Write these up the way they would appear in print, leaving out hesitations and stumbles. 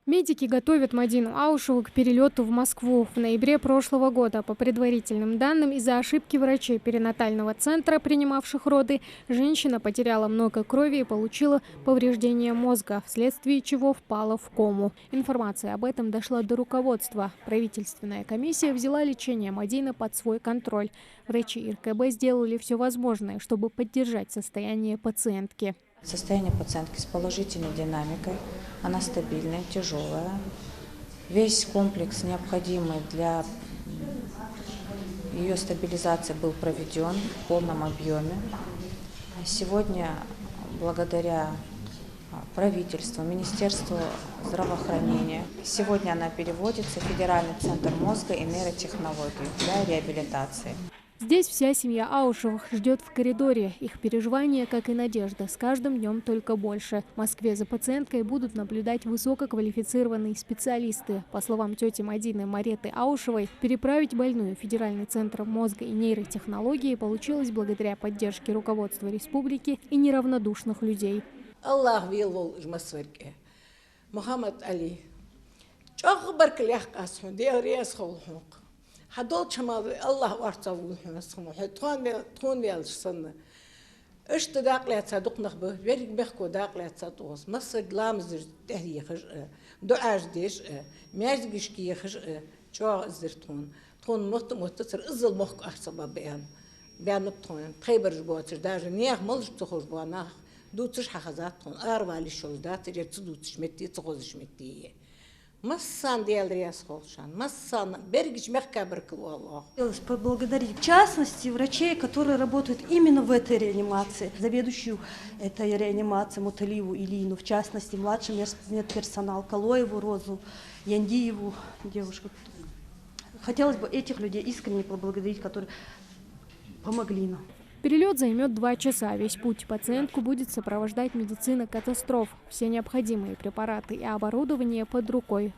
Медики готовят Мадину Аушеву к перелету в Москву. В ноябре прошлого года, по предварительным данным, из-за ошибки врачей перинатального центра, принимавших роды, женщина потеряла много крови и получила повреждение мозга, вследствие чего впала в кому. Информация об этом дошла до руководства. Правительственная комиссия взяла лечение Мадины под свой контроль. Врачи РКБ сделали все возможное, чтобы поддержать состояние пациентки. Состояние пациентки с положительной динамикой, она стабильная, тяжелая. Весь комплекс, необходимый для ее стабилизации, был проведен в полном объеме. Сегодня, благодаря правительству, Министерству здравоохранения, сегодня она переводится в Федеральный центр мозга и нейротехнологий для реабилитации. Здесь вся семья Аушевых ждет в коридоре. Их переживания, как и надежда, с каждым днем только больше. В Москве за пациенткой будут наблюдать высококвалифицированные специалисты. По словам тети Мадины Мареты Аушевой, переправить больную в Федеральный центр мозга и нейротехнологии получилось благодаря поддержке руководства республики и неравнодушных людей. Аллах вилвол жмасварке. Мухаммад Али. حدول شمال الله وارتوه نسخمو تون يالشسن اش داقلات صدقنا به بيرك بخكو داقلات صدوس مصر لامزر تهي خش دعاج ديش ماجدش كي خش شو زرتون تون متصر ازل مخك احسب بيان بتون خيبر جبوتر داج نيخ ملش تخرج بوانا دوتش حخزات تون اروالي شولدات يرت دوتش متي تخوزش متي Массан диалриас холшан, массан бергич мягко бракувало. Хотелось поблагодарить, в частности, врачей, которые работают именно в этой реанимации. Заведующую этой реанимацией Муталиеву Илину, в частности, младший медперсонал Калоеву Розу, Яндиеву девушку. Хотелось бы этих людей искренне поблагодарить, которые помогли нам. Перелет займет 2 часа. Весь путь пациентку будет сопровождать медицина катастроф. Все необходимые препараты и оборудование под рукой.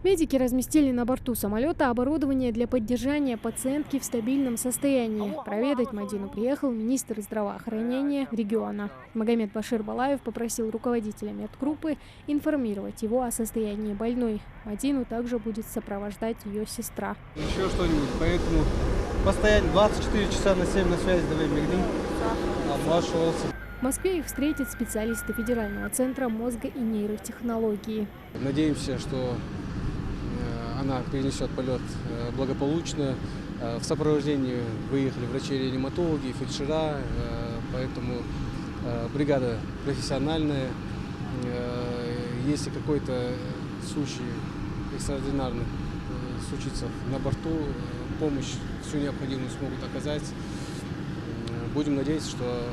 Медики разместили на борту самолета оборудование для поддержания пациентки в стабильном состоянии. Проведать Мадину приехал министр здравоохранения региона. Магомед Башир Балаев попросил руководителя медгруппы информировать его о состоянии больной. Мадину также будет сопровождать ее сестра. Еще что-нибудь, поэтому постоянно 24 часа на 7 на связи, давай мигни. В Москве их встретят специалисты Федерального центра мозга и нейротехнологии. Надеемся, что она перенесет полет благополучно. В сопровождении выехали врачи-реаниматологи, фельдшера, поэтому бригада профессиональная. Если какой-то случай экстраординарный случится на борту, помощь всю необходимую смогут оказать. Будем надеяться, что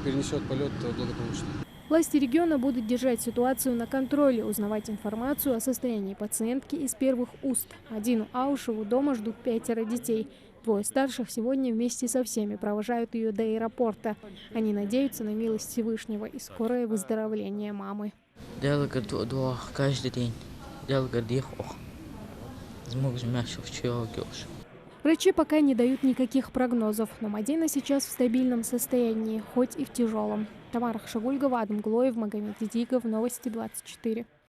перенесет полет благополучно. Власти региона будут держать ситуацию на контроле, узнавать информацию о состоянии пациентки из первых уст. Мадину Аушеву дома ждут 5 детей. 2 старших сегодня вместе со всеми провожают ее до аэропорта. Они надеются на милость Всевышнего и скорое выздоровление мамы. Каждый день. Врачи пока не дают никаких прогнозов, но Мадина сейчас в стабильном состоянии, хоть и в тяжелом. Тамара Хашагульгова, Адам Глоев, Магомед Дидигов, Новости 24.